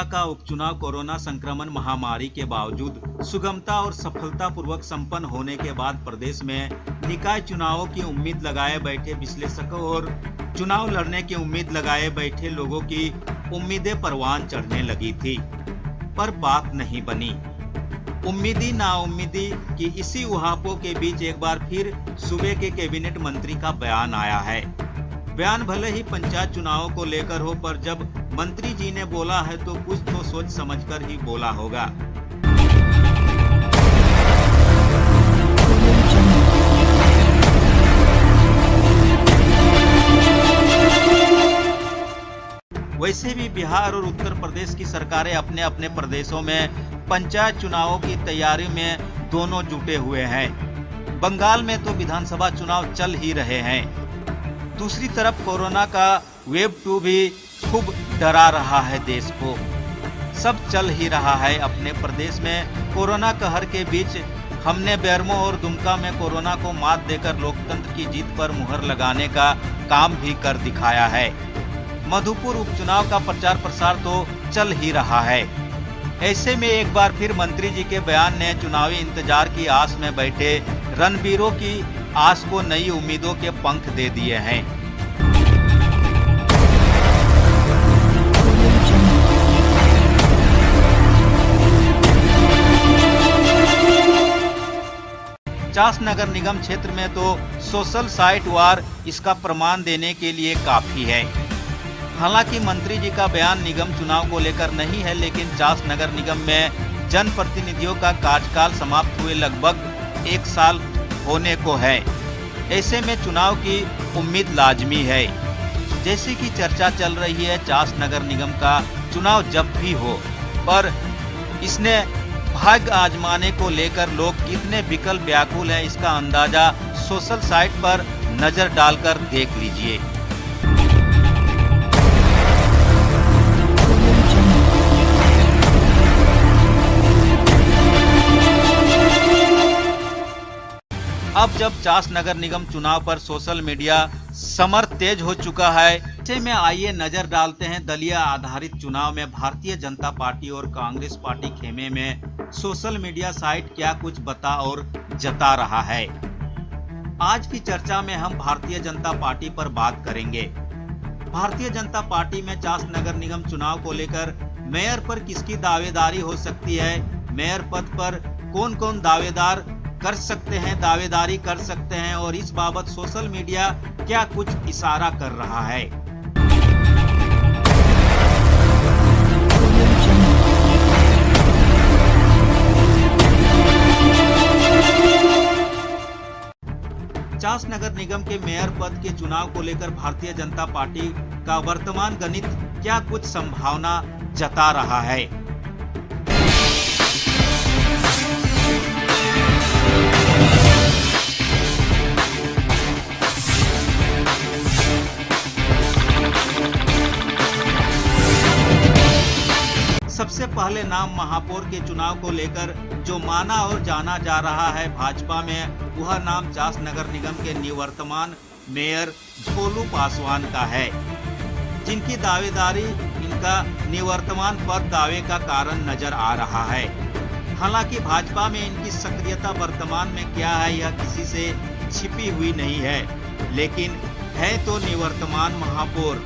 का उपचुनाव कोरोना संक्रमण महामारी के बावजूद सुगमता और सफलतापूर्वक संपन्न होने के बाद प्रदेश में निकाय चुनावों की उम्मीद लगाए बैठे विश्लेषकों और चुनाव लड़ने की उम्मीद लगाए बैठे लोगों की उम्मीदें परवान चढ़ने लगी थी, पर बात नहीं बनी। उम्मीदी नाउम्मीदी की इसी उहापों के बीच एक बार फिर सूबे के कैबिनेट मंत्री का बयान आया है। बयान भले ही पंचायत चुनावों को लेकर हो, पर जब मंत्री जी ने बोला है तो कुछ तो सोच समझकर ही बोला होगा। वैसे भी बिहार और उत्तर प्रदेश की सरकारें अपने अपने प्रदेशों में पंचायत चुनावों की तैयारी में दोनों जुटे हुए हैं। बंगाल में तो विधानसभा चुनाव चल ही रहे हैं। दूसरी तरफ कोरोना का वेव 2 भी खूब डरा रहा है देश को। सब चल ही रहा है। अपने प्रदेश में कोरोना कहर के बीच हमने बेरमो और दुमका में कोरोना को मात देकर लोकतंत्र की जीत पर मुहर लगाने का काम भी कर दिखाया है। मधुपुर उपचुनाव का प्रचार प्रसार तो चल ही रहा है। ऐसे में एक बार फिर मंत्री जी के बयान ने चुनावी इंतजार की आस में बैठे रणबीरों की आस को नई उम्मीदों के पंख दे दिए हैं। चास नगर निगम क्षेत्र में तो सोशल साइट वार इसका प्रमाण देने के लिए काफी है। हालांकि मंत्री जी का बयान निगम चुनाव को लेकर नहीं है, लेकिन चास नगर निगम में जनप्रतिनिधियों का कार्यकाल समाप्त हुए लगभग 1 साल होने को है। ऐसे में चुनाव की उम्मीद लाजमी है। जैसे कि चर्चा चल रही है, चास नगर निगम का चुनाव जब भी हो, पर इसने भाग्य आजमाने को लेकर लोग कितने विकल व्याकुल हैं, इसका अंदाजा सोशल साइट पर नजर डालकर देख लीजिए। अब जब चास नगर निगम चुनाव पर सोशल मीडिया समर तेज हो चुका है, ऐसे में आइए नजर डालते हैं दलीय आधारित चुनाव में भारतीय जनता पार्टी और कांग्रेस पार्टी खेमे में सोशल मीडिया साइट क्या कुछ बता और जता रहा है। आज की चर्चा में हम भारतीय जनता पार्टी पर बात करेंगे। भारतीय जनता पार्टी में चास नगर निगम चुनाव को लेकर मेयर पर किसकी दावेदारी हो सकती है, मेयर पद पर कौन कौन दावेदारी कर सकते हैं और इस बाबत सोशल मीडिया क्या कुछ इशारा कर रहा है। चास नगर निगम के मेयर पद के चुनाव को लेकर भारतीय जनता पार्टी का वर्तमान गणित क्या कुछ संभावना जता रहा है। सबसे पहले नाम महापौर के चुनाव को लेकर जो माना और जाना जा रहा है भाजपा में, वह नाम चास नगर निगम के निवर्तमान मेयर भोलू पासवान का है, जिनकी दावेदारी इनका निवर्तमान पद दावे का कारण नजर आ रहा है। हालांकि भाजपा में इनकी सक्रियता वर्तमान में क्या है यह किसी से छिपी हुई नहीं है, लेकिन है तो निवर्तमान महापौर।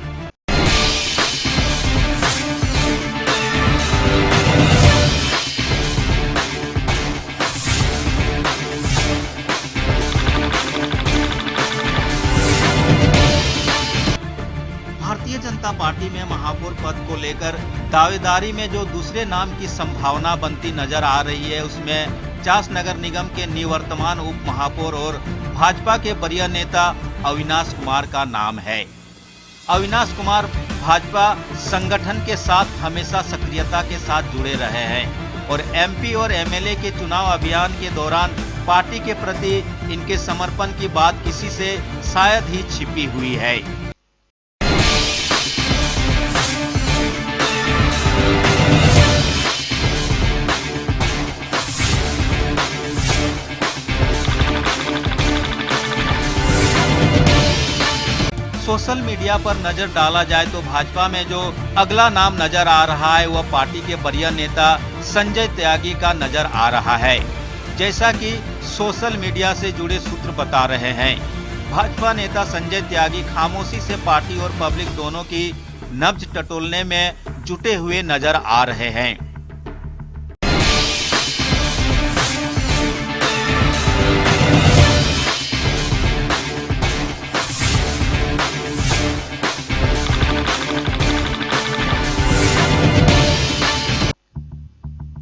भारतीय जनता पार्टी में महापौर पद को लेकर दावेदारी में जो दूसरे नाम की संभावना बनती नजर आ रही है, उसमें चास नगर निगम के निवर्तमान उप महापौर और भाजपा के वरीय नेता अविनाश कुमार का नाम है। अविनाश कुमार भाजपा संगठन के साथ हमेशा सक्रियता के साथ जुड़े रहे हैं और एमपी और एमएलए के चुनाव अभियान के दौरान पार्टी के प्रति इनके समर्पण की बात किसी से शायद ही छिपी हुई है। सोशल मीडिया पर नजर डाला जाए तो भाजपा में जो अगला नाम नजर आ रहा है वह पार्टी के वरीय नेता संजय त्यागी का नजर आ रहा है। जैसा कि सोशल मीडिया से जुड़े सूत्र बता रहे हैं, भाजपा नेता संजय त्यागी खामोशी से पार्टी और पब्लिक दोनों की नब्ज टटोलने में जुटे हुए नजर आ रहे हैं।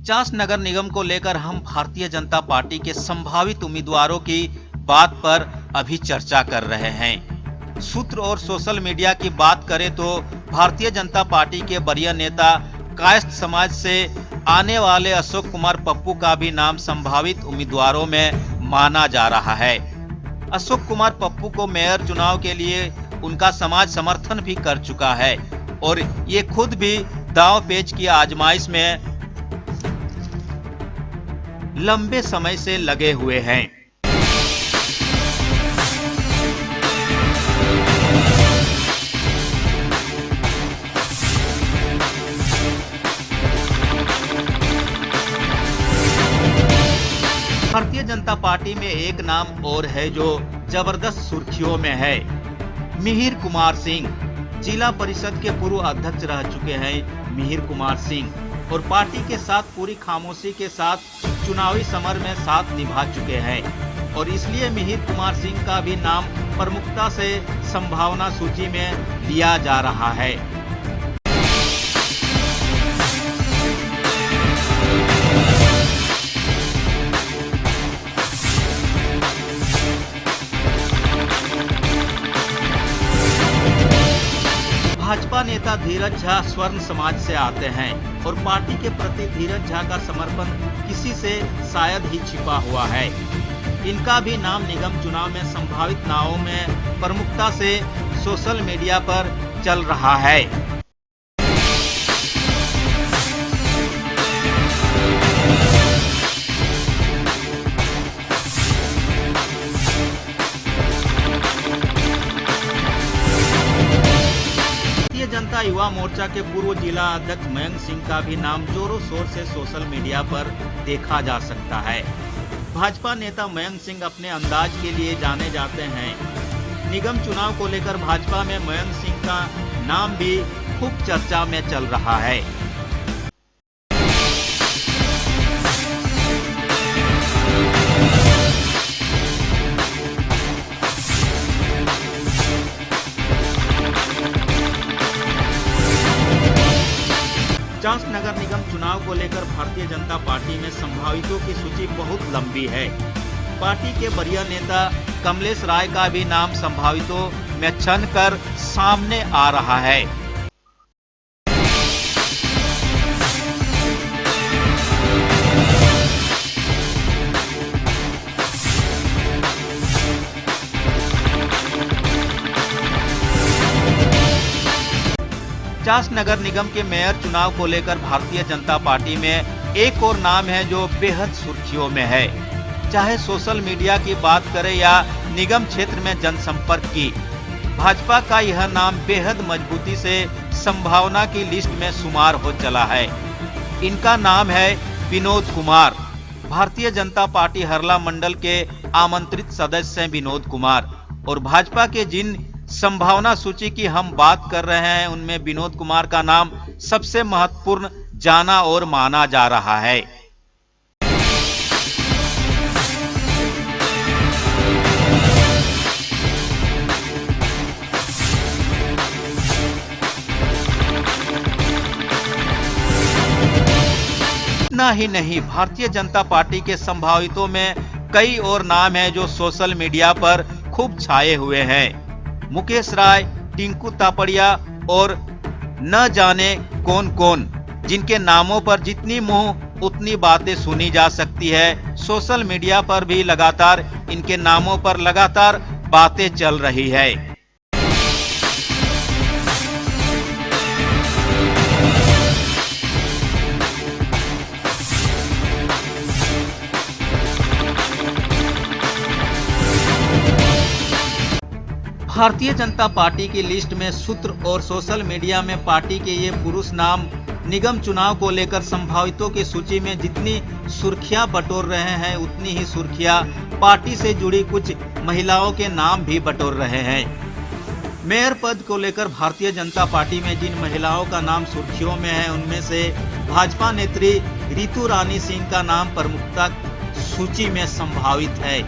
चास नगर निगम को लेकर हम भारतीय जनता पार्टी के संभावित उम्मीदवारों की बात पर अभी चर्चा कर रहे हैं। सूत्र और सोशल मीडिया की बात करें तो भारतीय जनता पार्टी के वरीय नेता कायस्थ समाज से आने वाले अशोक कुमार पप्पू का भी नाम संभावित उम्मीदवारों में माना जा रहा है। अशोक कुमार पप्पू को मेयर चुनाव के लिए उनका समाज समर्थन भी कर चुका है और ये खुद भी दांव पेच की आजमाइश में लंबे समय से लगे हुए हैं। भारतीय जनता पार्टी में एक नाम और है जो जबरदस्त सुर्खियों में है। मिहिर कुमार सिंह जिला परिषद के पूर्व अध्यक्ष रह चुके हैं। मिहिर कुमार सिंह और पार्टी के साथ पूरी खामोशी के साथ चुनावी समर में साथ निभा चुके हैं और इसलिए मिहिर कुमार सिंह का भी नाम प्रमुखता से संभावना सूची में लिया जा रहा है। भाजपा नेता धीरज झा स्वर्ण समाज से आते हैं और पार्टी के प्रति धीरज झा का समर्पण किसी से शायद ही छिपा हुआ है। इनका भी नाम निगम चुनाव में संभावित नामों में प्रमुखता से सोशल मीडिया पर चल रहा है। भारतीय जनता युवा मोर्चा के पूर्व जिला अध्यक्ष मयंक सिंह का भी नाम जोरों शोर से सोशल मीडिया पर देखा जा सकता है। भाजपा नेता मयंक सिंह अपने अंदाज के लिए जाने जाते हैं। निगम चुनाव को लेकर भाजपा में मयंक सिंह का नाम भी खूब चर्चा में चल रहा है। चास नगर निगम चुनाव को लेकर भारतीय जनता पार्टी में संभावितों की सूची बहुत लंबी है। पार्टी के वरीय नेता कमलेश राय का भी नाम संभावितों में छन कर सामने आ रहा है। चास नगर निगम के मेयर चुनाव को लेकर भारतीय जनता पार्टी में एक और नाम है जो बेहद सुर्खियों में है। चाहे सोशल मीडिया की बात करें या निगम क्षेत्र में जनसंपर्क की, भाजपा का यह नाम बेहद मजबूती से संभावना की लिस्ट में शुमार हो चला है। इनका नाम है विनोद कुमार। भारतीय जनता पार्टी हरला मंडल के आमंत्रित सदस्य हैं विनोद कुमार और भाजपा के जिन संभावना सूची की हम बात कर रहे हैं उनमें विनोद कुमार का नाम सबसे महत्वपूर्ण जाना और माना जा रहा है। इतना ही नहीं, भारतीय जनता पार्टी के संभावितों में कई और नाम हैं जो सोशल मीडिया पर खूब छाए हुए हैं। मुकेश राय, टिंकू तापड़िया और न जाने कौन कौन, जिनके नामों पर जितनी मुंह उतनी बातें सुनी जा सकती है। सोशल मीडिया पर भी लगातार इनके नामों पर लगातार बातें चल रही है। भारतीय जनता पार्टी की लिस्ट में सूत्र और सोशल मीडिया में पार्टी के ये पुरुष नाम निगम चुनाव को लेकर संभावितों की सूची में जितनी सुर्खियां बटोर रहे हैं, उतनी ही सुर्खियां पार्टी से जुड़ी कुछ महिलाओं के नाम भी बटोर रहे हैं। मेयर पद को लेकर भारतीय जनता पार्टी में जिन महिलाओं का नाम सुर्खियों में है, उनमें से भाजपा नेत्री रितु रानी सिंह का नाम प्रमुखता सूची में संभावित है।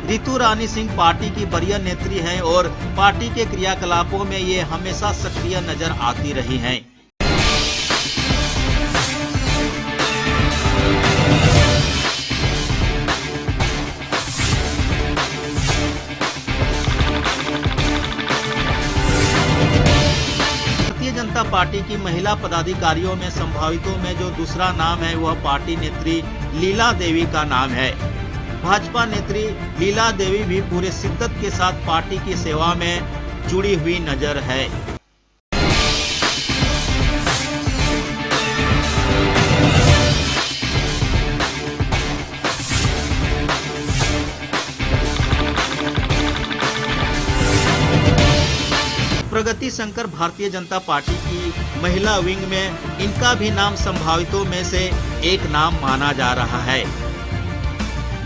रितु रानी सिंह पार्टी की वरीय नेत्री हैं और पार्टी के क्रियाकलापों में ये हमेशा सक्रिय नजर आती रही हैं। भारतीय जनता पार्टी की महिला पदाधिकारियों में संभावितों में जो दूसरा नाम है, वह पार्टी नेत्री लीला देवी का नाम है। भाजपा नेत्री लीला देवी भी पूरे शिद्दत के साथ पार्टी की सेवा में जुड़ी हुई नजर है। प्रगति शंकर भारतीय जनता पार्टी की महिला विंग में इनका भी नाम संभावितों में से एक नाम माना जा रहा है।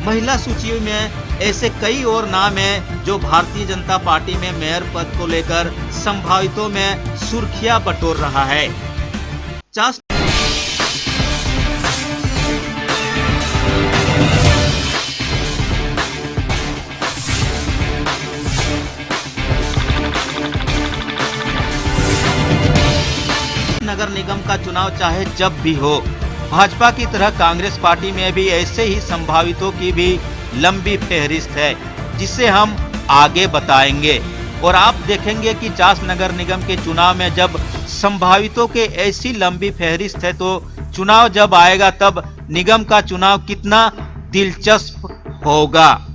महिला सूची में ऐसे कई और नाम हैं जो भारतीय जनता पार्टी में मेयर पद को लेकर संभावितों में सुर्खियां बटोर रहा है। चास नगर निगम का चुनाव चाहे जब भी हो, भाजपा की तरह कांग्रेस पार्टी में भी ऐसे ही संभावितों की भी लंबी फहरिस्त है, जिसे हम आगे बताएंगे। और आप देखेंगे कि चास नगर निगम के चुनाव में जब संभावितों के ऐसी लंबी फहरिस्त है, तो चुनाव जब आएगा तब निगम का चुनाव कितना दिलचस्प होगा।